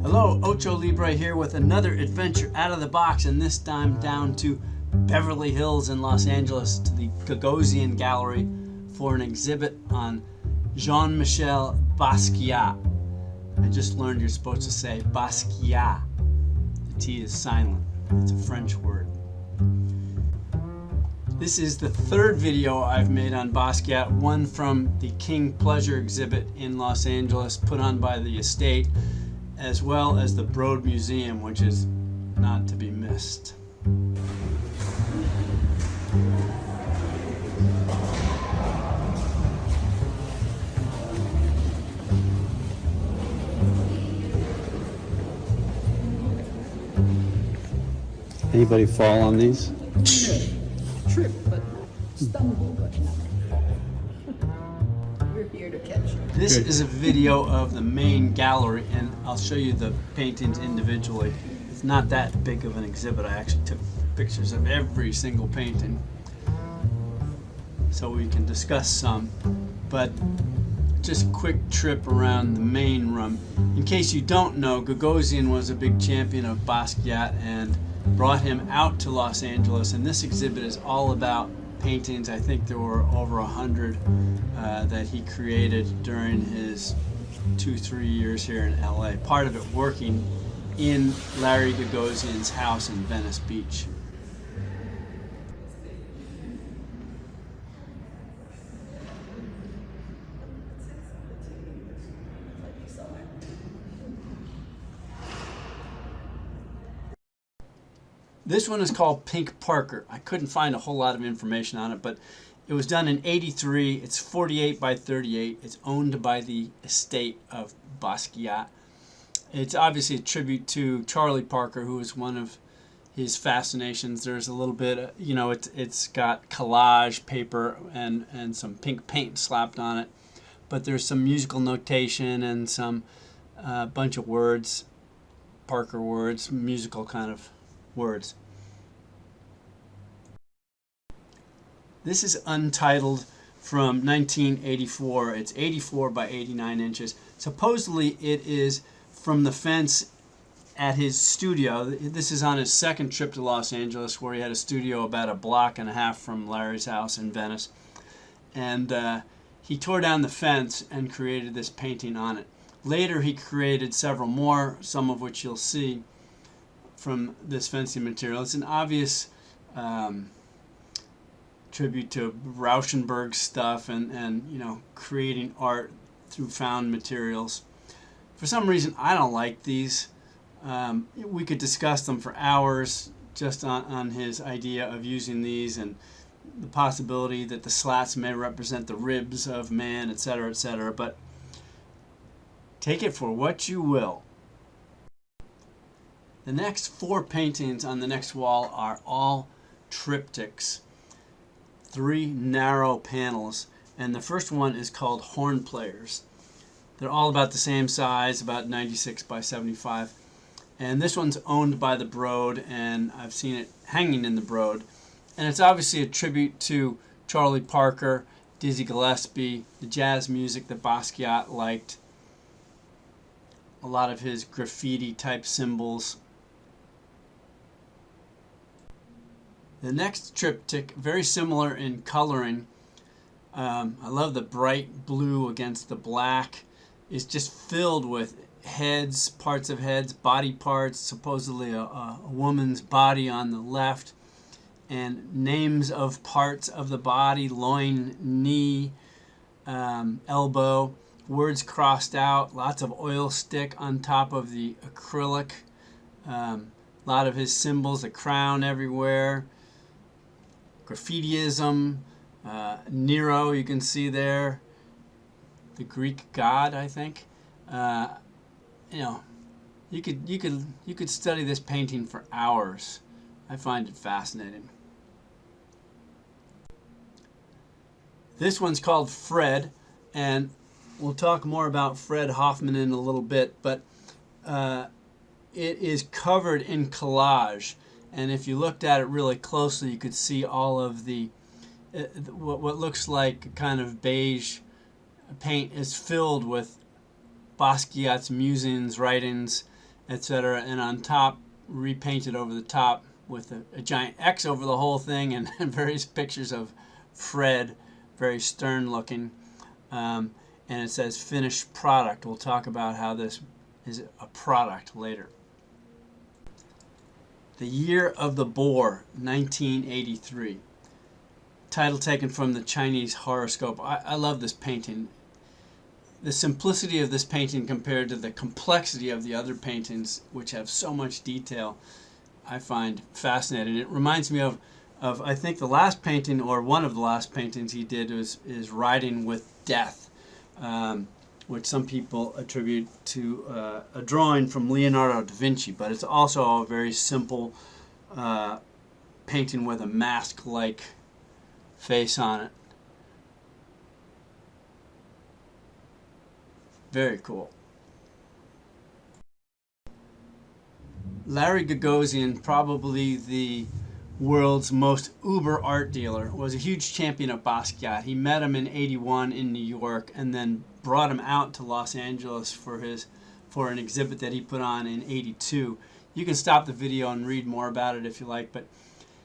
Hello, Ocho Libre here with another adventure out of the box, and this time down to Beverly Hills in Los Angeles to the Gagosian Gallery for an exhibit on Jean-Michel Basquiat. I just learned you're supposed to say Basquiat. The T is silent. It's a French word. This is the third video I've made on Basquiat, one from the King Pleasure exhibit in Los Angeles put on by the estate, as well as the Broad Museum, which is not to be missed. Anybody fall on these? Trip, but stumble, but not fall. We're here to catch you. This is a video of the main gallery, and I'll show you the paintings individually. It's not that big of an exhibit. I actually took pictures of every single painting so we can discuss some, but just a quick trip around the main room. In case you don't know, Gagosian was a big champion of Basquiat and brought him out to Los Angeles, and this exhibit is all about paintings. I think there were over 100 that he created during his 2-3 years here in LA. Part of it working in Larry Gagosian's house in Venice Beach. This one is called Pink Parker. I couldn't find a whole lot of information on it, but it was done in '83. It's 48 by 38. It's owned by the estate of Basquiat. It's obviously a tribute to Charlie Parker, who was one of his fascinations. There's a little bit, it's got collage paper and some pink paint slapped on it, but there's some musical notation and some bunch of words, Parker words, musical kind of words. This is Untitled from 1984. It's 84 by 89 inches. Supposedly it is from the fence at his studio. This is on his second trip to Los Angeles, where he had a studio about a block and a half from Larry's house in Venice. And he tore down the fence and created this painting on it. Later he created several more, some of which you'll see from this fencing material. It's an obvious tribute to Rauschenberg stuff and creating art through found materials. For some reason, I don't like these. We could discuss them for hours just on his idea of using these and the possibility that the slats may represent the ribs of man, etc., etc., but take it for what you will. The next 4 paintings on the next wall are all triptychs, 3 narrow panels, and the first one is called Horn Players. They're all about the same size, about 96 by 75, and this one's owned by the Broad, and I've seen it hanging in the Broad, and it's obviously a tribute to Charlie Parker, Dizzy Gillespie, the jazz music that Basquiat liked, a lot of his graffiti type symbols. The next triptych, very similar in coloring. I love the bright blue against the black. It's just filled with heads, parts of heads, body parts, supposedly a woman's body on the left, and names of parts of the body, loin, knee, elbow, words crossed out, lots of oil stick on top of the acrylic, a lot of his symbols, the crown everywhere. Graffitiism, Nero, you can see there, the Greek god, I think. You could study this painting for hours. I find it fascinating. This one's called Fred, and we'll talk more about Fred Hoffman in a little bit, but it is covered in collage. And if you looked at it really closely, you could see all of the what looks like kind of beige paint is filled with Basquiat's musings, writings, etc. And on top, repainted over the top with a giant X over the whole thing, and various pictures of Fred, very stern looking. And it says finished product. We'll talk about how this is a product later. The Year of the Boar, 1983. Title taken from the Chinese horoscope. I love this painting. The simplicity of this painting compared to the complexity of the other paintings, which have so much detail, I find fascinating. It reminds me of I think the last painting, or one of the last paintings he did, is Riding with Death, which some people attribute to a drawing from Leonardo da Vinci, but it's also a very simple painting with a mask-like face on it. Very cool. Larry Gagosian, probably the world's most uber art dealer, was a huge champion of Basquiat. He met him in '81 in New York and then brought him out to Los Angeles for an exhibit that he put on in '82. You can stop the video and read more about it if you like, but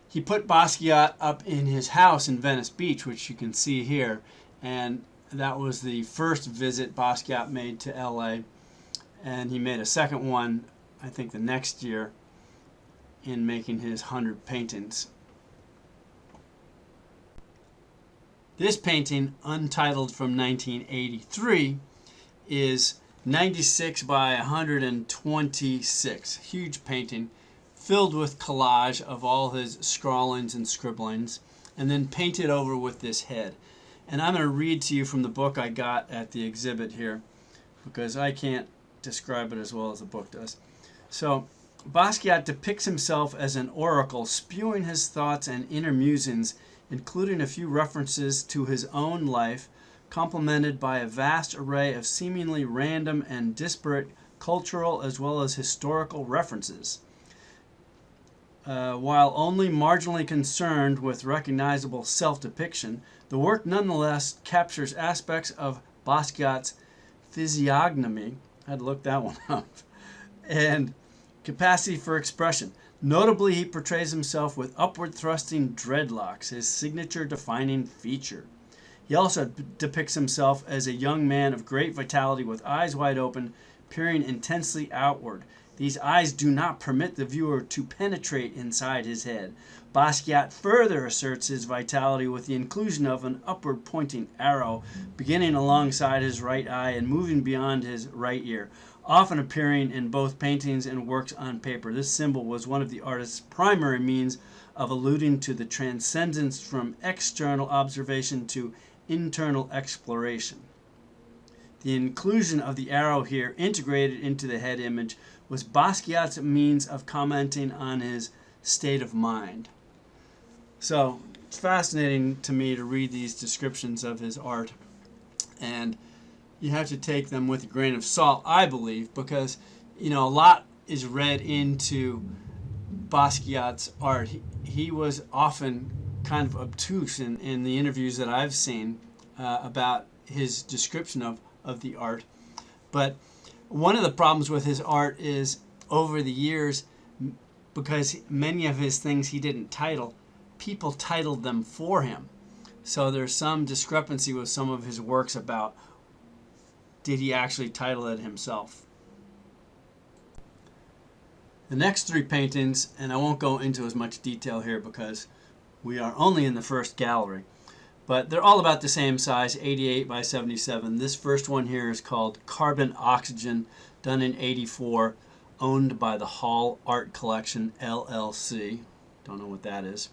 he put Basquiat up in his house in Venice Beach, which you can see here, and that was the first visit Basquiat made to LA, and he made a second one, I think, the next year in making his 100 paintings. This painting, untitled, from 1983, is 96 by 126. Huge painting filled with collage of all his scrawlings and scribblings, and then painted over with this head. And I'm going to read to you from the book I got at the exhibit here, because I can't describe it as well as the book does. So Basquiat depicts himself as an oracle, spewing his thoughts and inner musings, including a few references to his own life, complemented by a vast array of seemingly random and disparate cultural as well as historical references. While only marginally concerned with recognizable self-depiction, the work nonetheless captures aspects of Basquiat's physiognomy, I had to look that one up, and capacity for expression. Notably, he portrays himself with upward-thrusting dreadlocks, his signature defining feature. He also depicts himself as a young man of great vitality with eyes wide open, peering intensely outward. These eyes do not permit the viewer to penetrate inside his head. Basquiat further asserts his vitality with the inclusion of an upward-pointing arrow beginning alongside his right eye and moving beyond his right ear, often appearing in both paintings and works on paper. This symbol was one of the artist's primary means of alluding to the transcendence from external observation to internal exploration. The inclusion of the arrow here, integrated into the head image, was Basquiat's means of commenting on his state of mind. So it's fascinating to me to read these descriptions of his art, and you have to take them with a grain of salt, I believe, because a lot is read into Basquiat's art. He was often kind of obtuse in the interviews that I've seen about his description of the art. But one of the problems with his art is, over the years, because many of his things he didn't title, people titled them for him. So there's some discrepancy with some of his works about, did he actually title it himself? The next three paintings, and I won't go into as much detail here because we are only in the first gallery, but they're all about the same size, 88 by 77. This first one here is called Carbon Oxygen, done in '84, owned by the Hall Art Collection, LLC. Don't know what that is.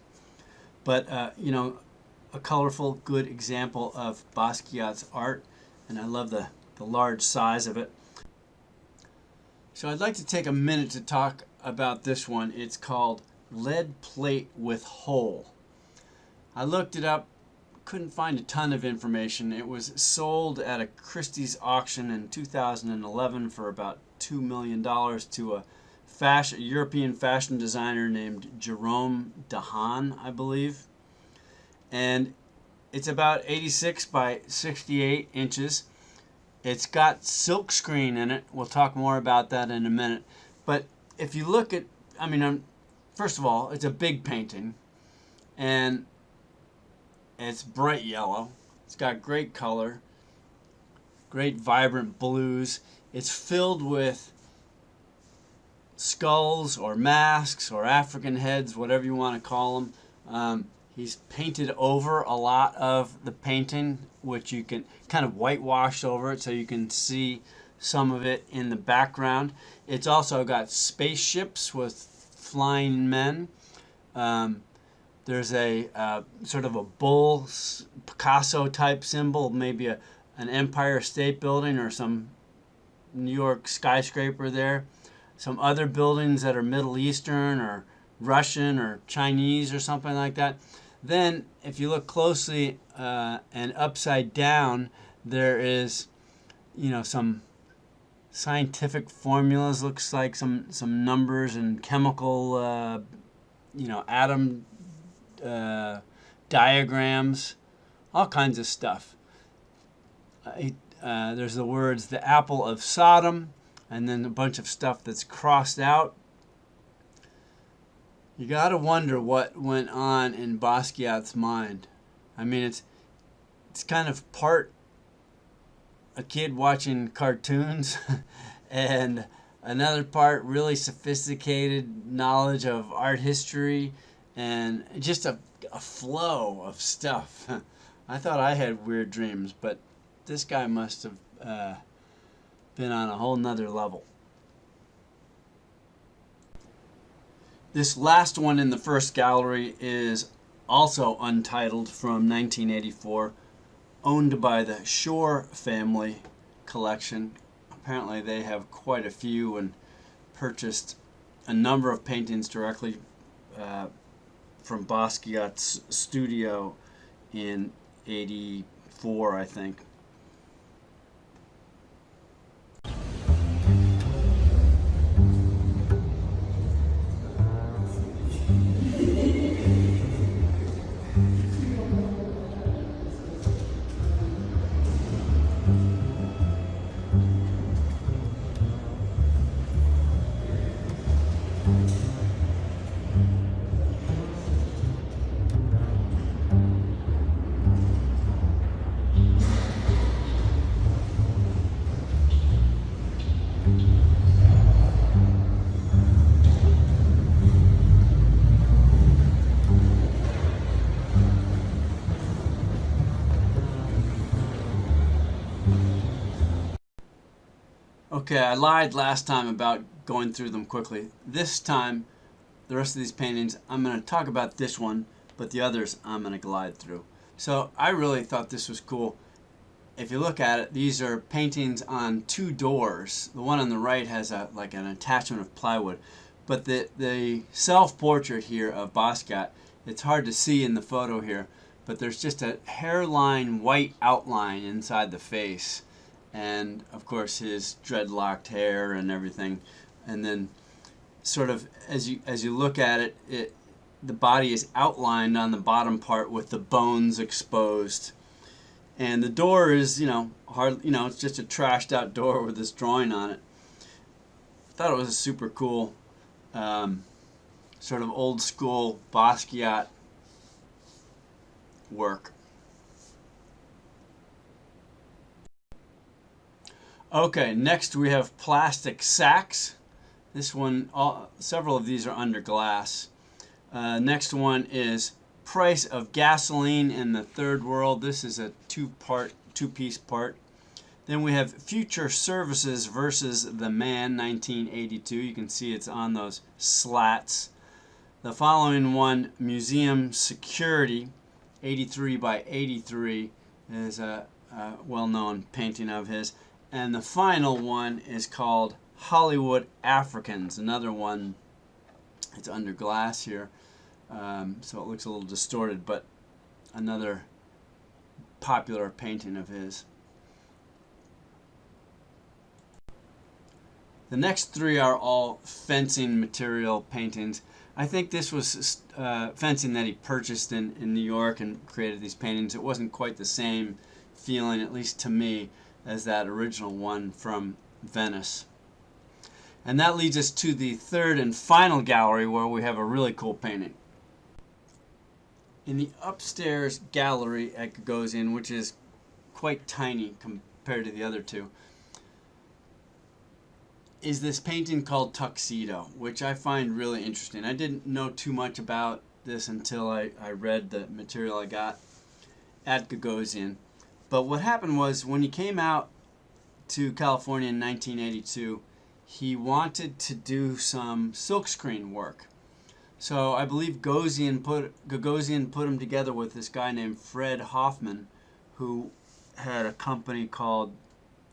But, a colorful, good example of Basquiat's art, and I love the large size of it. So I'd like to take a minute to talk about this one. It's called Lead Plate with Hole. I looked it up, couldn't find a ton of information. It was sold at a Christie's auction in 2011 for about $2 million to a European fashion designer named Jerome Dehaan, I believe. And it's about 86 by 68 inches. It's got silk screen in it. We'll talk more about that in a minute. But if you look at, I mean, first of all, it's a big painting, and it's bright yellow. It's got great color, great vibrant blues. It's filled with skulls or masks or African heads, whatever you want to call them. He's painted over a lot of the painting, which you can kind of whitewash over it so you can see some of it in the background. It's also got spaceships with flying men. There's a sort of a bull Picasso type symbol, maybe an Empire State Building or some New York skyscraper there. Some other buildings that are Middle Eastern or Russian or Chinese or something like that. Then, if you look closely and upside down, there is, some scientific formulas. Looks like some numbers and chemical, atom diagrams, all kinds of stuff. There's the words "the apple of Sodom," and then a bunch of stuff that's crossed out. You gotta wonder what went on in Basquiat's mind. I mean, it's kind of part a kid watching cartoons and another part really sophisticated knowledge of art history and just a flow of stuff. I thought I had weird dreams, but this guy must have been on a whole nother level. This last one in the first gallery is also untitled, from 1984, owned by the Shore family collection. Apparently they have quite a few and purchased a number of paintings directly from Basquiat's studio in 84, I think. Okay, I lied last time about going through them quickly. This time, the rest of these paintings, I'm going to talk about this one, but the others I'm going to glide through. So I really thought this was cool. If you look at it, these are paintings on two doors. The one on the right has like an attachment of plywood. But the self-portrait here of Basquiat, it's hard to see in the photo here, but there's just a hairline white outline inside the face. And of course his dreadlocked hair and everything, and then sort of as you look at it, the body is outlined on the bottom part with the bones exposed, and the door is it's just a trashed out door with this drawing on it. I thought it was a super cool sort of old school Basquiat work. Okay, next we have plastic sacks. This one, several of these are under glass. Next one is price of gasoline in the third world. This is a two-piece part. Then we have future services versus the man, 1982. You can see it's on those slats. The following one, museum security, 83 by 83, is a well-known painting of his. And the final one is called Hollywood Africans. Another one, it's under glass here, so it looks a little distorted, but another popular painting of his. The next three are all fencing material paintings. I think this was fencing that he purchased in New York and created these paintings. It wasn't quite the same feeling, at least to me, as that original one from Venice. And that leads us to the third and final gallery, where we have a really cool painting. In the upstairs gallery at Gagosian, which is quite tiny compared to the other two, is this painting called Tuxedo, which I find really interesting. I didn't know too much about this until I read the material I got at Gagosian. But what happened was, when he came out to California in 1982, he wanted to do some silkscreen work. So I believe Gagosian put him together with this guy named Fred Hoffman, who had a company called,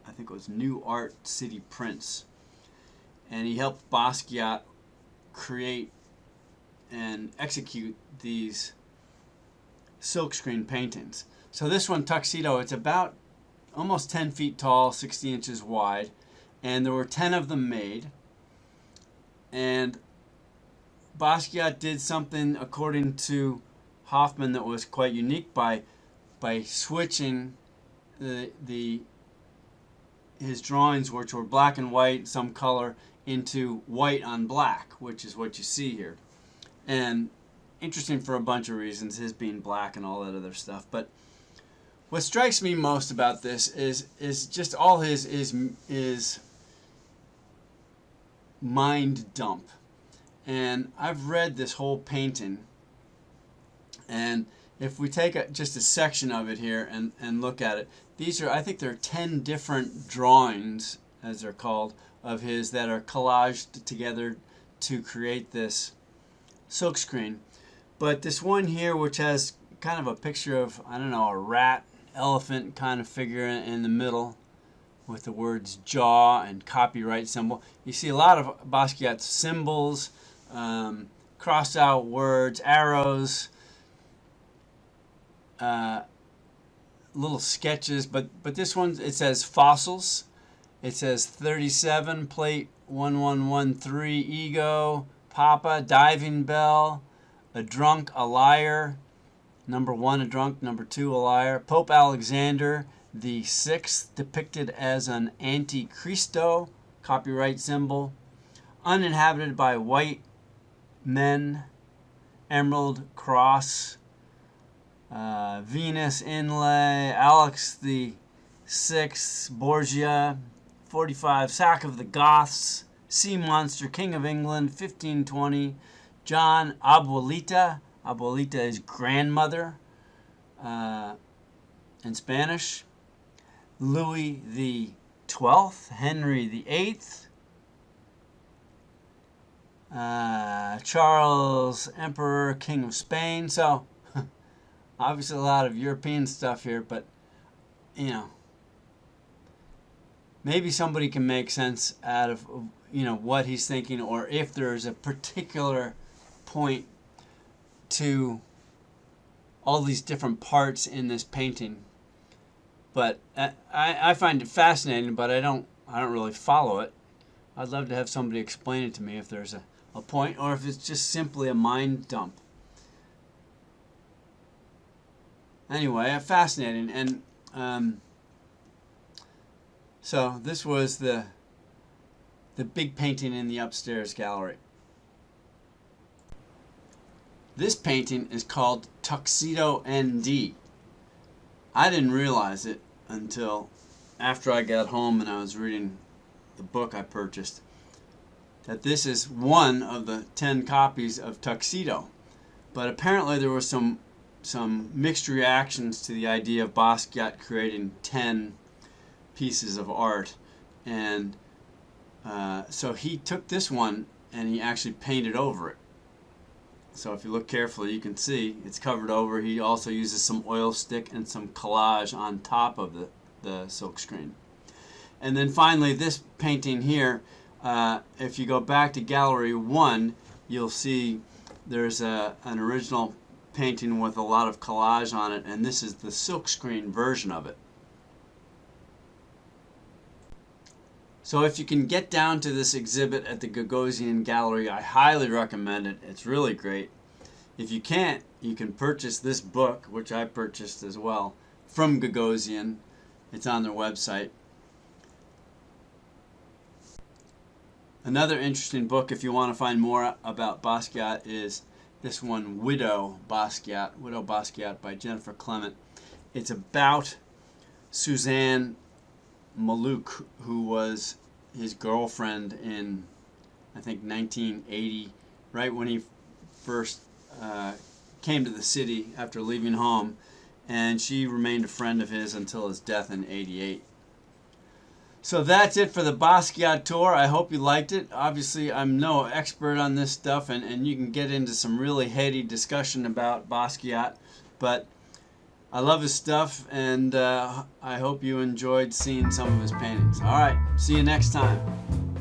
I think it was New Art City Prints. And he helped Basquiat create and execute these silkscreen paintings. So this one, Tuxedo, it's about almost 10 feet tall, 60 inches wide, and there were 10 of them made. And Basquiat did something, according to Hoffman, that was quite unique by switching his drawings, which were black and white, some color, into white on black, which is what you see here. And interesting for a bunch of reasons, his being black and all that other stuff. But what strikes me most about this is just all his mind dump. And I've read this whole painting, and if we take just a section of it here and look at it, these are, I think there are 10 different drawings, as they're called, of his that are collaged together to create this silkscreen. But this one here, which has kind of a picture of, I don't know, a rat, elephant kind of figure in the middle, with the words jaw and copyright symbol. You see a lot of Basquiat's symbols, crossed out words, arrows, little sketches, but this one, it says fossils. It says 37, plate 1113, ego, papa, diving bell, a drunk, a liar, number 1 a drunk, number 2 a liar, Pope Alexander the Sixth depicted as an anti-Cristo, copyright symbol, uninhabited by white men, emerald cross, Venus inlay, Alex the Sixth, Borgia, 45, sack of the Goths, sea monster, king of England, 1520, John, abuelita is grandmother in Spanish, Louis the 12th, Henry the 8th, Charles, Emperor, King of Spain. So obviously a lot of European stuff here, but you know, maybe somebody can make sense out of, you know, what he's thinking, or if there's a particular point to all these different parts in this painting. But I find it fascinating, but I don't really follow it. I'd love to have somebody explain it to me if there's a point, or if it's just simply a mind dump. Anyway, fascinating. And so this was the big painting in the upstairs gallery. This painting is called Tuxedo ND. I didn't realize it until after I got home and I was reading the book I purchased, that this is one of the 10 copies of Tuxedo. But apparently there were some mixed reactions to the idea of Basquiat creating 10 pieces of art, and so he took this one and he actually painted over it. So if you look carefully, you can see it's covered over. He also uses some oil stick and some collage on top of the silkscreen. And then finally, this painting here, if you go back to Gallery 1, you'll see there's an original painting with a lot of collage on it, and this is the silkscreen version of it. So if you can get down to this exhibit at the Gagosian Gallery, I highly recommend it. It's really great. If you can't, you can purchase this book, which I purchased as well, from Gagosian. It's on their website. Another interesting book, if you want to find more about Basquiat, is this one, Widow Basquiat by Jennifer Clement. It's about Suzanne Malouk, who was his girlfriend in, I think, 1980, right when he first came to the city after leaving home, and she remained a friend of his until his death in 88. So that's it for the Basquiat tour. I hope you liked it. Obviously, I'm no expert on this stuff, and you can get into some really heady discussion about Basquiat, but I love his stuff, and I hope you enjoyed seeing some of his paintings. All right, see you next time.